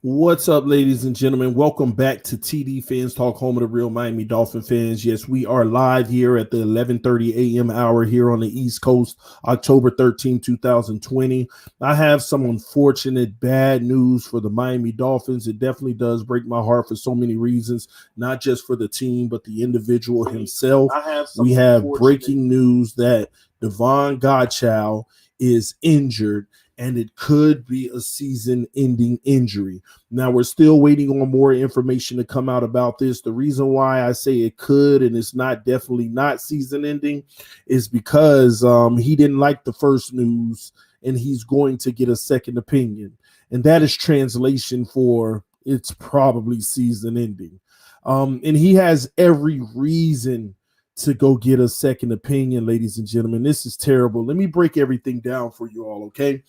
What's up, ladies and gentlemen? Welcome back to TD PHINSTALK, home of the real Miami Dolphin fans. Yes, we are live here at the 11:30 a.m. hour here on the East Coast, October 13, 2020. I have some unfortunate bad news for the Miami Dolphins. It definitely does break my heart for so many reasons, not just for the team, but the individual himself. We have breaking news that Davon Godchaux is injured, and it could be a season-ending injury. Now, we're still waiting on more information to come out about this. The reason why I say it could and it's not definitely not season-ending is because he didn't like the first news, and he's going to get a second opinion. And that is translation for it's probably season-ending. And he has every reason to go get a second opinion, ladies and gentlemen. This is terrible. Let me break everything down for you all, okay?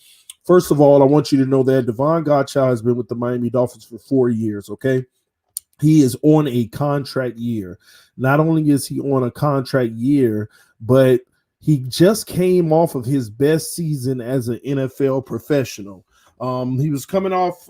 First of all, I want you to know that Davon Godchaux has been with the Miami Dolphins for 4 years, okay? He is on a contract year. Not only is he on a contract year, but he just came off of his best season as an NFL professional. He was coming off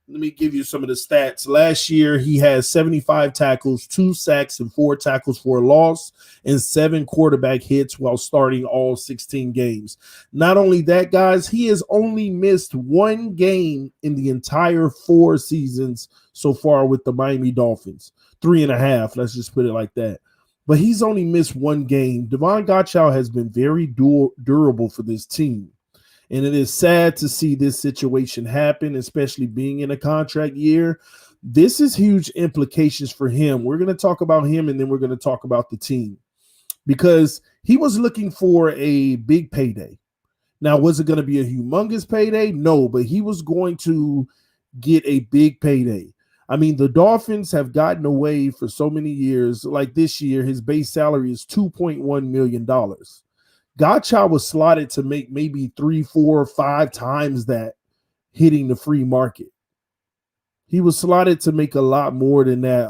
let me give you some of the stats. Last year, he had 75 tackles, 2 sacks, and 4 tackles for a loss, and 7 quarterback hits while starting all 16 games. Not only that, guys, he has only missed 1 game in the entire 4 seasons so far with the Miami Dolphins. 3.5, let's just put it like that. But he's only missed 1 game. Davon Godchaux has been very durable for this team. And it is sad to see this situation happen, especially being in a contract year. This is huge implications for him. We're going to talk about him, and then we're going to talk about the team, because he was looking for a big payday. Now, was it going to be a humongous payday? No, but he was going to get a big payday. I mean, the Dolphins have gotten away for so many years. Like this year, his base salary is $2.1 million. Godchaux was slotted to make maybe 3, 4, 5 times that hitting the free market. He was slotted to make a lot more than that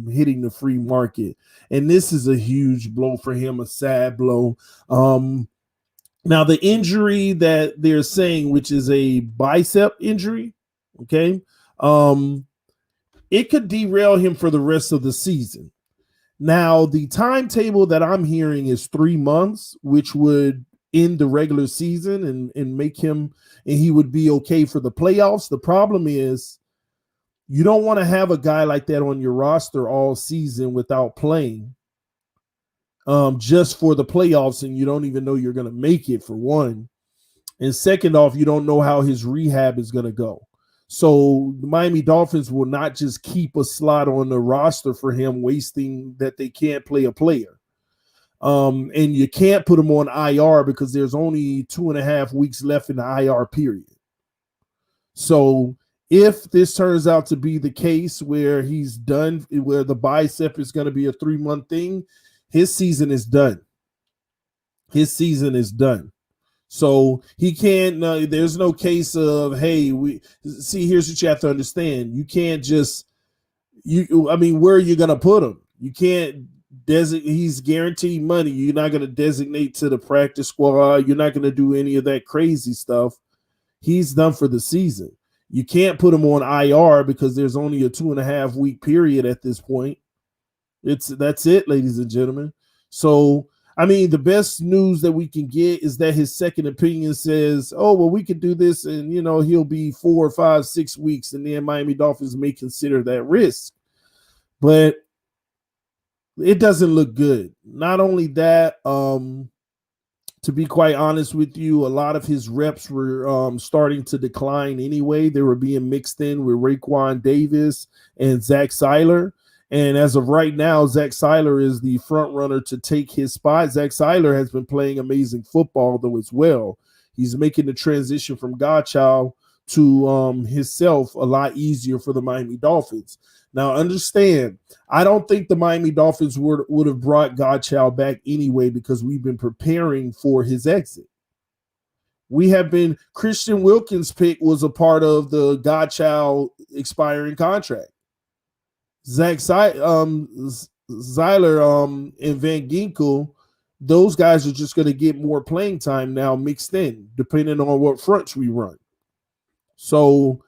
hitting the free market. And this is a huge blow for him, a sad blow. Now, the injury that they're saying, which is a bicep injury, okay, it could derail him for the rest of the season. Now, the timetable that I'm hearing is 3 months, which would end the regular season and make him, and he would be okay for the playoffs. The problem is you don't want to have a guy like that on your roster all season without playing just for the playoffs, and you don't even know you're going to make it, for one. And second off, you don't know how his rehab is going to go. So the Miami Dolphins will not just keep a slot on the roster for him, wasting that they can't play a player. And you can't put him on IR because there's only 2.5 weeks left in the IR period. So if this turns out to be the case where he's done, where the bicep is going to be a 3-month thing, his season is done. His season is done. So he can't, there's no case of, hey, here's what you have to understand. You can't just, where are you going to put him? You can't he's guaranteed money. You're not going to designate to the practice squad. You're not going to do any of that crazy stuff. He's done for the season. You can't put him on IR because there's only a 2.5 week period at this point. That's it, ladies and gentlemen. So, the best news that we can get is that his second opinion says, oh, well, we could do this and, he'll be 4, 5, 6 weeks, and then Miami Dolphins may consider that risk. But it doesn't look good. Not only that, to be quite honest with you, a lot of his reps were starting to decline anyway. They were being mixed in with Raekwon Davis and Zach Seiler. And as of right now, Zach Seiler is the front runner to take his spot. Zach Seiler has been playing amazing football, though, as well. He's making the transition from Godchaux to himself a lot easier for the Miami Dolphins. Now, understand, I don't think the Miami Dolphins would have brought Godchaux back anyway because we've been preparing for his exit. Christian Wilkins' pick was a part of the Godchaux expiring contract. Zach Seiler and Van Ginkel, those guys are just going to get more playing time now mixed in, depending on what fronts we run. So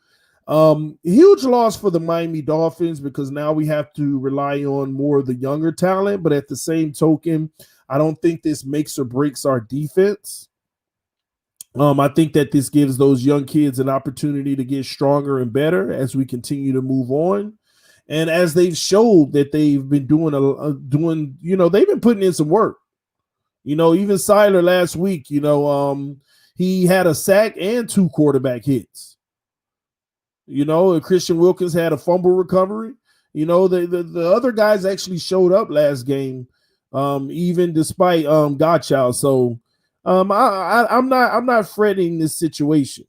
Huge loss for the Miami Dolphins because now we have to rely on more of the younger talent. But at the same token, I don't think this makes or breaks our defense. I think that this gives those young kids an opportunity to get stronger and better as we continue to move on. And as they've showed that they've been doing, they've been putting in some work. Even Siler last week, he had a sack and 2 quarterback hits. Christian Wilkins had a fumble recovery. The other guys actually showed up last game, even despite Godchaux. So I'm not fretting this situation.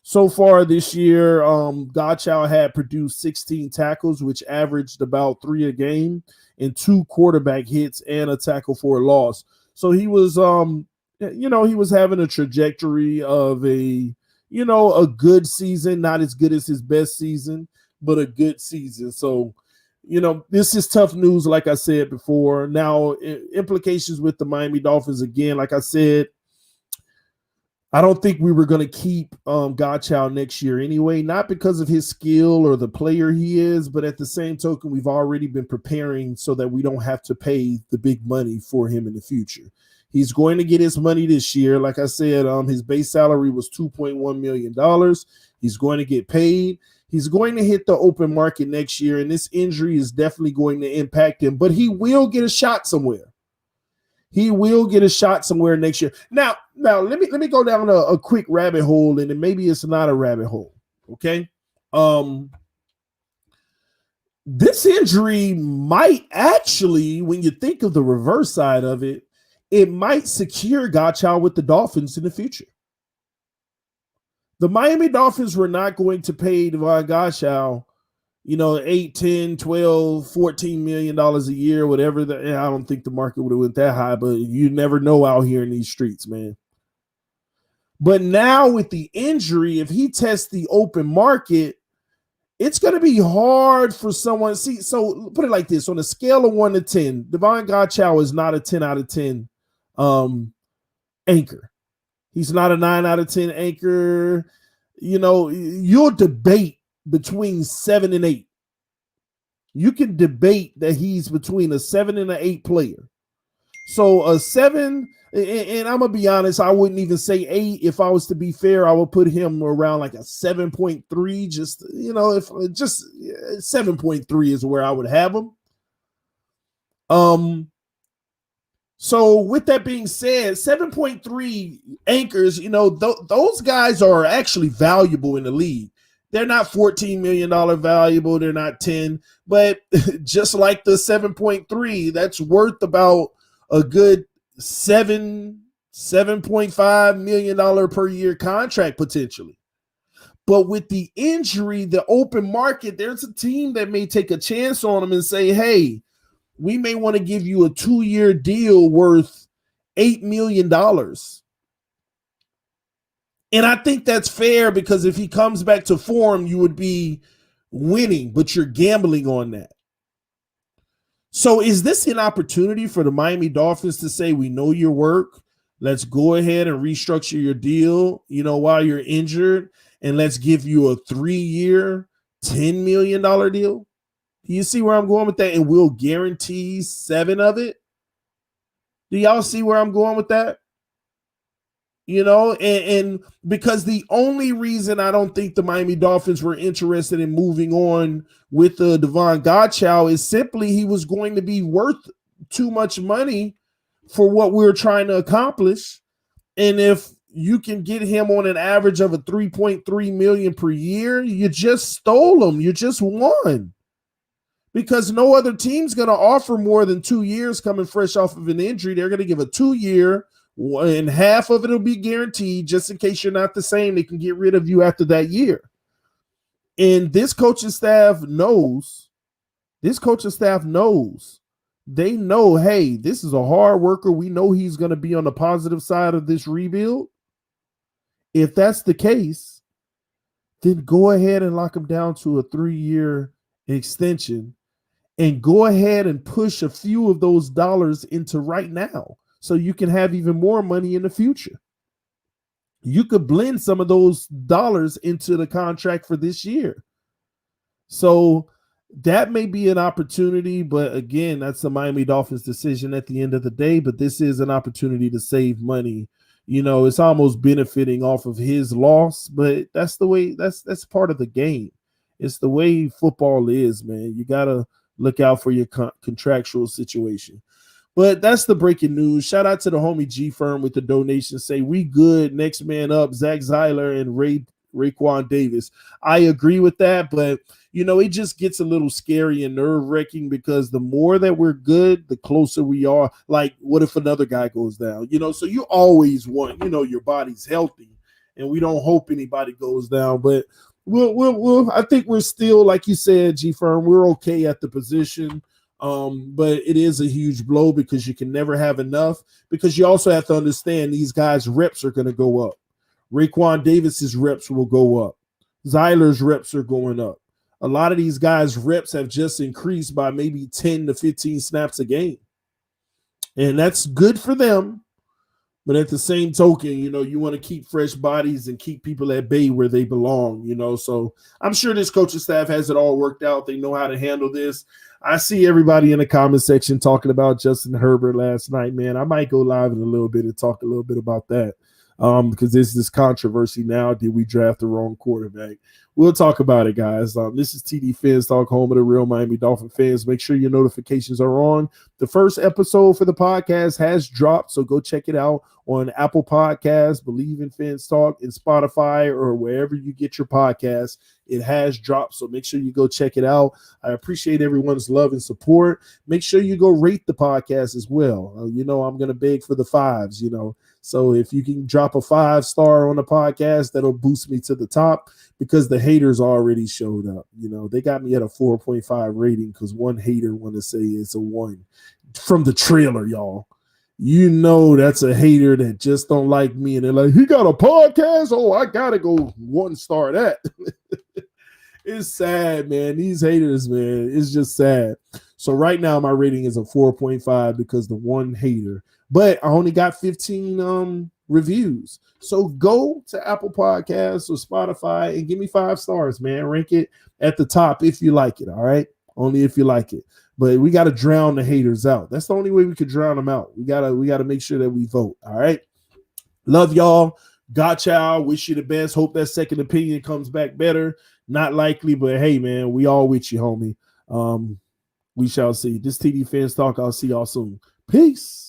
So far this year, Godchaux had produced 16 tackles, which averaged about 3 a game, and 2 quarterback hits and a tackle for a loss. So he was, he was having a trajectory of a good season, not as good as his best season, but a good season. So, this is tough news, like I said before. Now, implications with the Miami Dolphins, again, like I said, I don't think we were going to keep Godchaux next year anyway, not because of his skill or the player he is, but at the same token, we've already been preparing so that we don't have to pay the big money for him in the future. He's going to get his money this year. Like I said, his base salary was $2.1 million. He's going to get paid. He's going to hit the open market next year, and this injury is definitely going to impact him, but he will get a shot somewhere. He will get a shot somewhere next year. Now let me go down a quick rabbit hole, and then maybe it's not a rabbit hole. Okay. This injury might actually, when you think of the reverse side of it, it might secure Godchaux with the Dolphins in the future. The Miami Dolphins were not going to pay Davon Godchaux, $8, $10, $12, $14 million a year, whatever. I don't think the market would have went that high, but you never know out here in these streets, man. But now with the injury, if he tests the open market, it's going to be hard for someone. See, so put it like this: on a scale of 1 to 10, Davon Godchaux is not a 10 out of 10 anchor. He's not a 9 out of 10 anchor. You'll debate between 7 and 8. You can debate that he's between a 7 and an 8 player. So a 7, and I'm going to be honest, I wouldn't even say 8. If I was to be fair, I would put him around like a 7.3. Just 7.3 is where I would have him. So with that being said, 7.3 anchors, those guys are actually valuable in the league. They're not $14 million valuable. They're not 10, but just like the 7.3, that's worth about a good $7.5 million per year contract potentially. But with the injury, the open market, there's a team that may take a chance on him and say, hey, we may want to give you a 2-year deal worth $8 million. And I think that's fair because if he comes back to form, you would be winning, but you're gambling on that. So is this an opportunity for the Miami Dolphins to say, we know your work. Let's go ahead and restructure your deal, while you're injured, and let's give you a 3-year, $10 million deal? Do you see where I'm going with that? And we'll guarantee 7 of it. Do y'all see where I'm going with that? And because the only reason I don't think the Miami Dolphins were interested in moving on with Davon Godchaux is simply he was going to be worth too much money for what we're trying to accomplish. And if you can get him on an average of a $3.3 million per year, you just stole him. You just won. Because no other team's going to offer more than 2 years coming fresh off of an injury. They're going to give a 2-year, and half of it will be guaranteed just in case you're not the same. They can get rid of you after that year. And this coaching staff knows. They know, hey, this is a hard worker. We know he's going to be on the positive side of this rebuild. If that's the case, then go ahead and lock him down to a 3-year extension. And go ahead and push a few of those dollars into right now so you can have even more money in the future. you could blend some of those dollars into the contract for this year. So that may be an opportunity, but again, that's the Miami Dolphins decision at the end of the day. But this is an opportunity to save money. It's almost benefiting off of his loss, but that's the way, that's part of the game. It's the way football is, man. You gotta look out for your contractual situation. But that's the breaking news. Shout out to the homie G Firm with the donation. Say we good. Next man up, Zach Zeiler and Raekwon Davis. I agree with that, but it just gets a little scary and nerve-wracking because the more that we're good, the closer we are. Like, what if another guy goes down? So you always want, your body's healthy, and we don't hope anybody goes down. But we'll I think we're still, like you said, G Firm, we're okay at the position. But it is a huge blow because you can never have enough, because you also have to understand these guys' reps are going to go up. Raekwon Davis's reps will go up. Zeiler's reps are going up. A lot of these guys' reps have just increased by maybe 10 to 15 snaps a game. And that's good for them. But at the same token, you want to keep fresh bodies and keep people at bay where they belong, So I'm sure this coaching staff has it all worked out. They know how to handle this. I see everybody in the comment section talking about Justin Herbert last night, man. I might go live in a little bit and talk a little bit about that. Because there's this controversy now. Did we draft the wrong quarterback? We'll talk about it, guys. This is TD FINSTALK, home of the real Miami Dolphin fans. Make sure your notifications are on. The first episode for the podcast has dropped, so go check it out on Apple Podcasts, Believe in FINSTALK, and Spotify, or wherever you get your podcasts. It has dropped, so make sure you go check it out. I appreciate everyone's love and support. Make sure you go rate the podcast as well. I'm going to beg for the fives, So if you can drop a 5-star on the podcast, that'll boost me to the top, because the haters already showed up. They got me at a 4.5 rating because one hater want to say it's a 1 from the trailer, y'all. That's a hater that just don't like me, and they're like, he got a podcast? Oh, I got to go 1-star that. It's sad, man. These haters, man, it's just sad. So right now my rating is a 4.5 because the one hater. But I only got 15 reviews. So go to Apple Podcasts or Spotify and give me 5 stars, man. Rank it at the top if you like it, all right? Only if you like it. But we got to drown the haters out. That's the only way we could drown them out. We gotta make sure that we vote, all right? Love y'all. Godchaux, wish you the best. Hope that second opinion comes back better. Not likely, but hey, man, we all with you, homie. We shall see. This TD FINSTALK. I'll see y'all soon. Peace.